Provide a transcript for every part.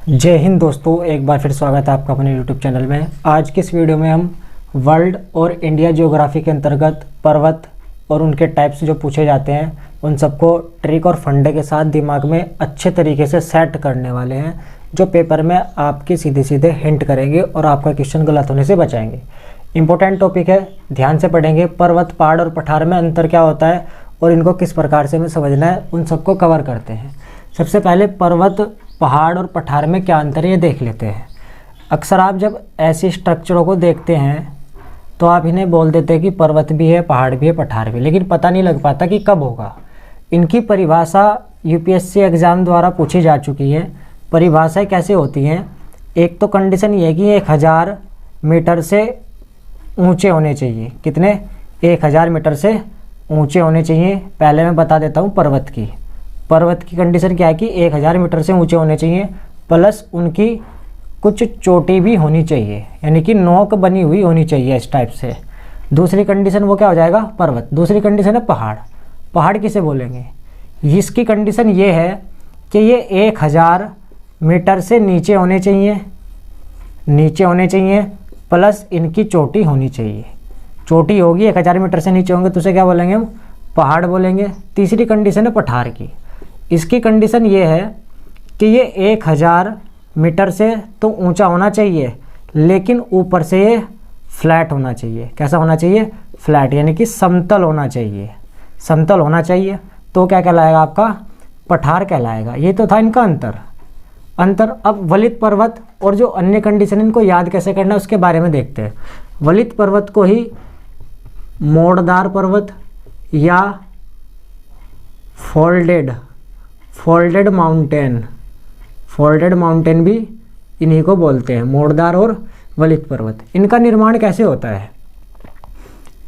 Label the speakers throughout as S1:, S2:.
S1: जय हिंद दोस्तों, एक बार फिर स्वागत है आपका अपने YouTube चैनल में। आज की इस वीडियो में हम वर्ल्ड और इंडिया ज्योग्राफी के अंतर्गत पर्वत और उनके टाइप्स जो पूछे जाते हैं उन सबको ट्रिक और फंडे के साथ दिमाग में अच्छे तरीके से सेट करने वाले हैं, जो पेपर में आपके सीधे सीधे हिंट करेंगे और आपका क्वेश्चन गलत होने से बचाएंगे। इंपॉर्टेंट टॉपिक है, ध्यान से पढ़ेंगे। पर्वत, पहाड़ और पठार में अंतर क्या होता है और इनको किस प्रकार से हमें समझना है, उन सबको कवर करते हैं। सबसे पहले पर्वत, पहाड़ और पठार में क्या अंतर है ये देख लेते हैं। अक्सर आप जब ऐसी स्ट्रक्चरों को देखते हैं तो आप इन्हें बोल देते हैं कि पर्वत भी है, पहाड़ भी है, पठार भी, लेकिन पता नहीं लग पाता कि कब होगा। इनकी परिभाषा यूपीएससी एग्ज़ाम द्वारा पूछी जा चुकी है। परिभाषाएं कैसे होती हैं? एक तो कंडीशन ये है कि 1000 मीटर से ऊंचे होने चाहिए। कितने? 1000 मीटर से ऊंचे होने चाहिए। पहले मैं बता देता हूँ पर्वत की कंडीशन क्या है कि 1000 मीटर से ऊंचे होने चाहिए, प्लस उनकी कुछ चोटी भी होनी चाहिए, यानी कि नोक बनी हुई होनी चाहिए इस टाइप से। दूसरी कंडीशन वो क्या हो जाएगा? पर्वत। दूसरी कंडीशन है पहाड़। पहाड़ किसे बोलेंगे? इसकी कंडीशन ये है कि ये 1000 मीटर से नीचे होने चाहिए, प्लस इनकी चोटी होनी चाहिए। चोटी होगी 1000 मीटर से नीचे होंगे तो उसे क्या बोलेंगे? हम पहाड़ बोलेंगे। तीसरी कंडीशन है पठार की। इसकी कंडीशन ये है कि ये 1000 मीटर से तो ऊंचा होना चाहिए, लेकिन ऊपर से ये फ्लैट होना चाहिए। कैसा होना चाहिए? फ्लैट, यानी कि समतल होना चाहिए। समतल होना चाहिए तो क्या कहलाएगा? आपका पठार कहलाएगा। ये तो था इनका अंतर। अब वलित पर्वत और जो अन्य कंडीशन इनको याद कैसे करना है उसके बारे में देखते हैं। वलित पर्वत को ही मोड़दार पर्वत या फोल्डेड माउंटेन भी इन्हीं को बोलते हैं, मोड़दार और वलित पर्वत। इनका निर्माण कैसे होता है?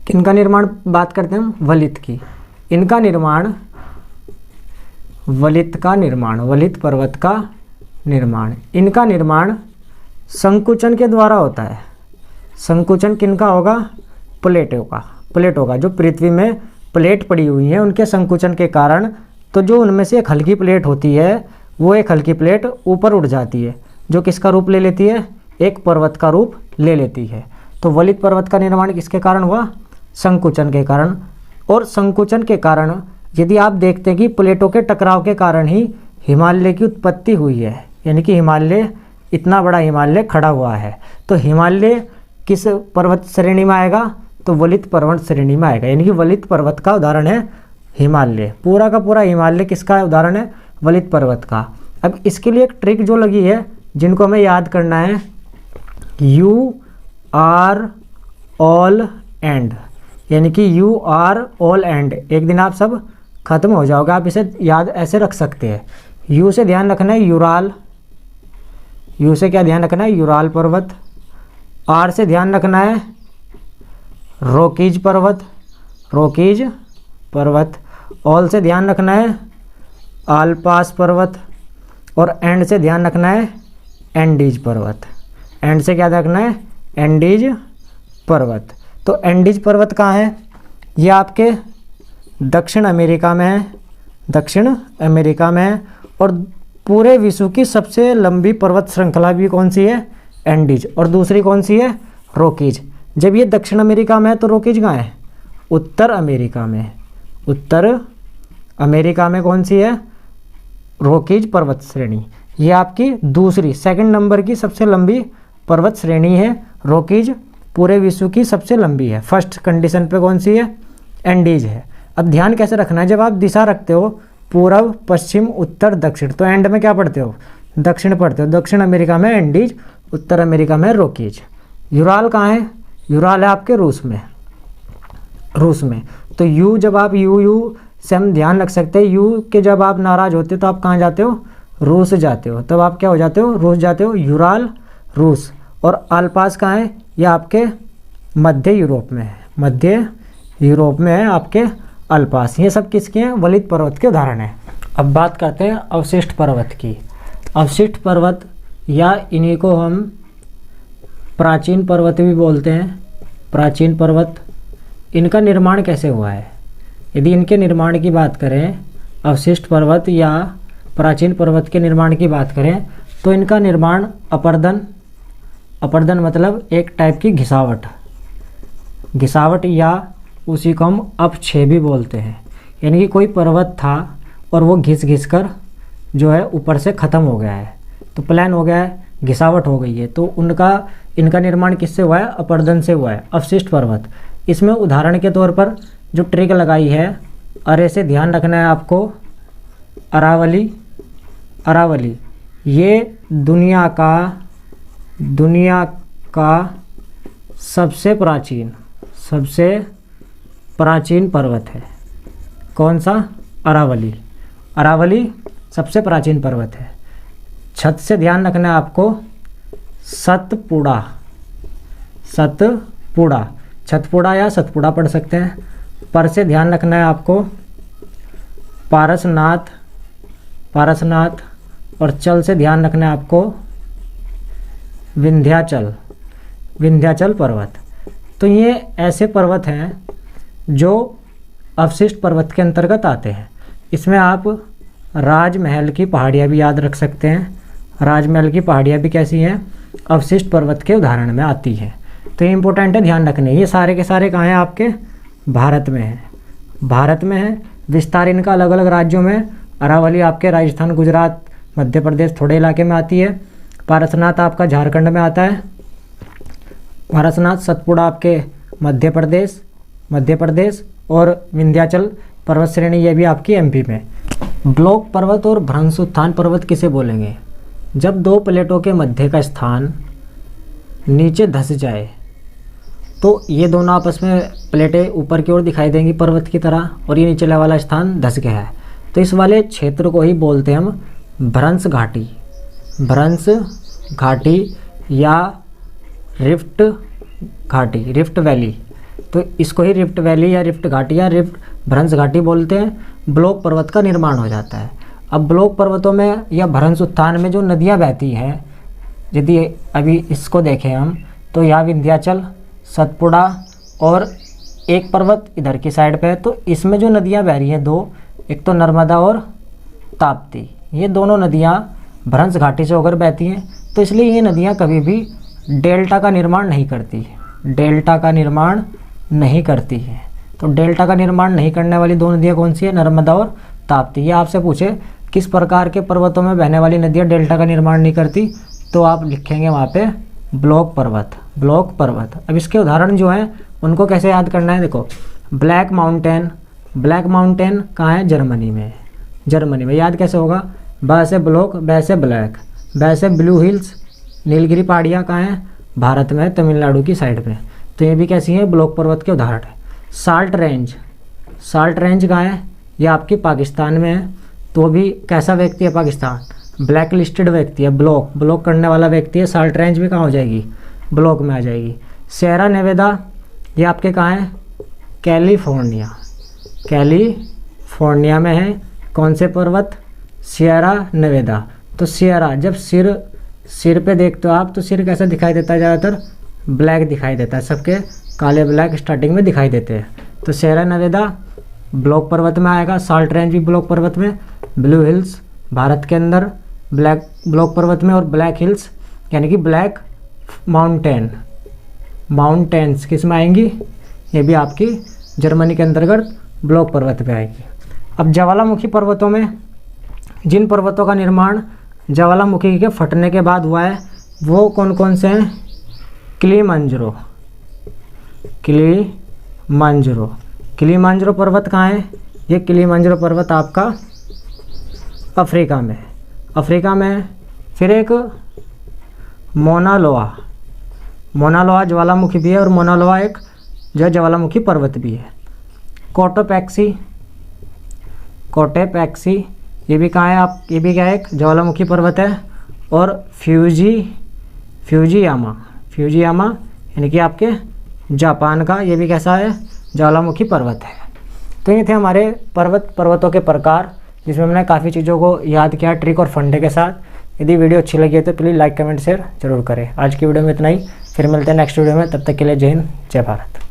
S1: किनका निर्माण बात करते हैं हम? वलित की। इनका निर्माण वलित पर्वत का निर्माण, इनका निर्माण संकुचन के द्वारा होता है। संकुचन किनका होगा? प्लेटों का। जो पृथ्वी में प्लेट पड़ी हुई है उनके संकुचन के कारण, तो जो उनमें से एक हल्की प्लेट होती है वो एक हल्की प्लेट ऊपर उठ जाती है, जो किसका रूप ले लेती है? एक पर्वत का रूप ले लेती है। तो वलित पर्वत का निर्माण किसके कारण हुआ? संकुचन के कारण। और संकुचन के कारण यदि आप देखते हैं कि प्लेटों के टकराव के कारण ही हिमालय की उत्पत्ति हुई है, यानी कि हिमालय, इतना बड़ा हिमालय खड़ा हुआ है। तो हिमालय किस पर्वत श्रेणी में आएगा? तो वलित पर्वत श्रेणी में आएगा। यानी कि वलित पर्वत का उदाहरण है हिमालय। पूरा का पूरा हिमालय किसका उदाहरण है? वलित पर्वत का। अब इसके लिए एक ट्रिक जो लगी है, जिनको हमें याद करना है, यू आर ऑल एंड, यानी कि यू आर ऑल एंड। एक दिन आप सब खत्म हो जाओगे, आप इसे याद ऐसे रख सकते हैं। यू से ध्यान रखना है यूराल, यू से क्या ध्यान रखना है? यूराल पर्वत। आर से ध्यान रखना है रोकीज पर्वत। ऑल से ध्यान रखना है आल्पास पर्वत, और एंड से ध्यान रखना है एंडीज पर्वत। एंड से क्या रखना है? एंडीज पर्वत। तो एंडीज पर्वत कहाँ है? ये आपके दक्षिण अमेरिका में है। और पूरे विश्व की सबसे लंबी पर्वत श्रृंखला भी कौन सी है? एंडीज। और दूसरी कौन सी है? रोकीज। जब ये दक्षिण अमेरिका में है तो रोकीज कहाँ है? उत्तर अमेरिका में कौन सी है? रोकीज पर्वत श्रेणी। ये आपकी सेकंड नंबर की सबसे लंबी पर्वत श्रेणी है। रोकीज पूरे विश्व की सबसे लंबी है। फर्स्ट कंडीशन पे कौन सी है? एंडीज है। अब ध्यान कैसे रखना है, जब आप दिशा रखते हो पूर्व, पश्चिम, उत्तर, दक्षिण, तो एंड में क्या पढ़ते हो? दक्षिण पढ़ते हो। दक्षिण अमेरिका में एंडीज, उत्तर अमेरिका में रोकीज। यूराल कहाँ है? यूराल है आपके रूस में। तो यू, जब आप यू से हम ध्यान रख सकते हैं, यू के जब आप नाराज होते हो तो आप कहाँ जाते हो? रूस जाते हो। तब आप क्या हो जाते हो? रूस जाते हो। यूराल, रूस। और आलपास कहाँ है? यह आपके मध्य यूरोप में है आपके अल्पास। ये सब किसके हैं? वलित पर्वत के उदाहरण हैं। अब बात करते हैं अवशिष्ट पर्वत की। अवशिष्ट पर्वत या इन्हीं को हम प्राचीन पर्वत भी बोलते हैं। प्राचीन पर्वत, इनका निर्माण कैसे हुआ है? यदि इनके निर्माण की बात करें, अवशिष्ट पर्वत या प्राचीन पर्वत के निर्माण की बात करें, तो इनका निर्माण अपर्दन मतलब एक टाइप की घिसावट या उसी को हम अपक्षय भी बोलते हैं। यानी कि कोई पर्वत था और वो घिस कर जो है ऊपर से ख़त्म हो गया है, तो प्लान हो गया है, घिसावट हो गई है, तो इनका निर्माण किससे हुआ है? अपर्दन से हुआ है, अवशिष्ट पर्वत। इसमें उदाहरण के तौर पर जो ट्रिक लगाई है, अरे से ध्यान रखना है आपको, अरावली ये दुनिया का सबसे प्राचीन पर्वत है। कौन सा? अरावली सबसे प्राचीन पर्वत है। छत से ध्यान रखना है आपको, छतपुड़ा या सतपुड़ा पढ़ सकते हैं। पर से ध्यान रखना है आपको, पारसनाथ और चल से ध्यान रखना है आपको, विंध्याचल पर्वत। तो ये ऐसे पर्वत हैं जो अवशिष्ट पर्वत के अंतर्गत आते हैं। इसमें आप राजमहल की पहाड़ियाँ भी याद रख सकते हैं। राजमहल की पहाड़ियाँ भी कैसी हैं? अवशिष्ट पर्वत के उदाहरण में आती है। तो ये इंपॉर्टेंट है, ध्यान रखने। ये सारे के सारे कहाँ हैं? आपके भारत में है। विस्तार इनका अलग अलग राज्यों में। अरावली आपके राजस्थान, गुजरात, मध्य प्रदेश थोड़े इलाके में आती है। पारसनाथ आपका झारखंड में आता है। पारसनाथ, सतपुड़ा आपके मध्य प्रदेश और विंध्याचल पर्वत श्रेणी ये भी आपकी एमपी में। ब्लॉक पर्वत और भ्रंश उत्थान पर्वत किसे बोलेंगे? जब दो प्लेटों के मध्य का स्थान नीचे धंस जाए तो ये दोनों आपस में प्लेटें ऊपर की ओर दिखाई देंगी पर्वत की तरह, और ये नीचे वाला स्थान धंस गया है, तो इस वाले क्षेत्र को ही बोलते हैं हम भ्रंश घाटी या रिफ्ट वैली। तो इसको ही रिफ्ट वैली या रिफ्ट घाटी या भ्रंश घाटी बोलते हैं। ब्लॉक पर्वत का निर्माण हो जाता है। अब ब्लॉक पर्वतों में या भ्रंश उत्थान में जो नदियाँ बहती हैं, यदि अभी इसको देखें हम, तो यहाँ विंध्याचल, सतपुड़ा और एक पर्वत इधर की साइड पे है। तो इसमें जो नदियाँ बह रही हैं दो, एक तो नर्मदा और ताप्ती, ये दोनों नदियाँ भ्रंश घाटी से होकर बहती हैं। तो इसलिए ये नदियाँ कभी भी डेल्टा का निर्माण नहीं करती है। तो डेल्टा का निर्माण नहीं करने वाली दो नदियाँ कौन सी है? नर्मदा और ताप्ती। ये आपसे पूछे किस प्रकार के पर्वतों में बहने वाली नदियाँ डेल्टा का निर्माण नहीं करती, तो आप लिखेंगे वहाँ पे ब्लॉक पर्वत। अब इसके उदाहरण जो हैं उनको कैसे याद करना है? देखो, ब्लैक माउंटेन कहाँ है? जर्मनी में। याद कैसे होगा? ब से ब्लॉक, ब से ब्लैक, ब से ब्लू हिल्स, नीलगिरी पहाड़ियाँ कहाँ हैं? भारत में, तमिलनाडु की साइड में। तो ये भी कैसी है? ब्लॉक पर्वत के उदाहरण है। साल्ट रेंज कहाँ है? ये आपकी पाकिस्तान में है। तो भी कैसा व्यक्ति है पाकिस्तान? ब्लैक लिस्टेड व्यक्ति है, ब्लॉक करने वाला व्यक्ति है। साल्ट रेंज भी कहाँ हो जाएगी? ब्लॉक में आ जाएगी। सियरा नेवादा ये आपके कहाँ है? कैलिफोर्निया में है। कौन से पर्वत? सियरा नेवादा। तो सियरा, जब सिर पे देखते हो आप तो सिर कैसा दिखाई देता है? ज़्यादातर ब्लैक दिखाई देता है, सबके काले ब्लैक स्टार्टिंग में दिखाई देते हैं। तो सियरा नेवादा ब्लॉक पर्वत में आएगा। साल्ट रेंज भी ब्लॉक पर्वत में। ब्लू हिल्स भारत के अंदर ब्लॉक पर्वत में, और ब्लैक हिल्स यानी कि ब्लैक माउंटेन्स किस में आएंगी? ये भी आपकी जर्मनी के अंतर्गत ब्लॉक पर्वत पे आएगी। अब ज्वालामुखी पर्वतों में जिन पर्वतों का निर्माण ज्वालामुखी के फटने के बाद हुआ है वो कौन कौन से हैं? किलीमांजरो पर्वत कहाँ है? ये किलीमांजरो पर्वत आपका अफ्रीका में। फिर एक मोना लोआ ज्वालामुखी भी है, और मोना लोआ एक जो ज्वालामुखी पर्वत भी है। कोटेपैक्सी ये भी कहाँ है? आप ये भी क्या है? एक ज्वालामुखी पर्वत है। और फ्यूजियामा यानी कि आपके जापान का, ये भी कैसा है? ज्वालामुखी पर्वत है। तो ये थे हमारे पर्वतों के प्रकार, जिसमें हमने काफ़ी चीज़ों को याद किया ट्रिक और फंडे के साथ। यदि वीडियो अच्छी लगी है तो प्लीज़ लाइक, कमेंट, शेयर जरूर करें। आज की वीडियो में इतना ही, फिर मिलते हैं नेक्स्ट वीडियो में। तब तक के लिए जय हिंद, जय भारत।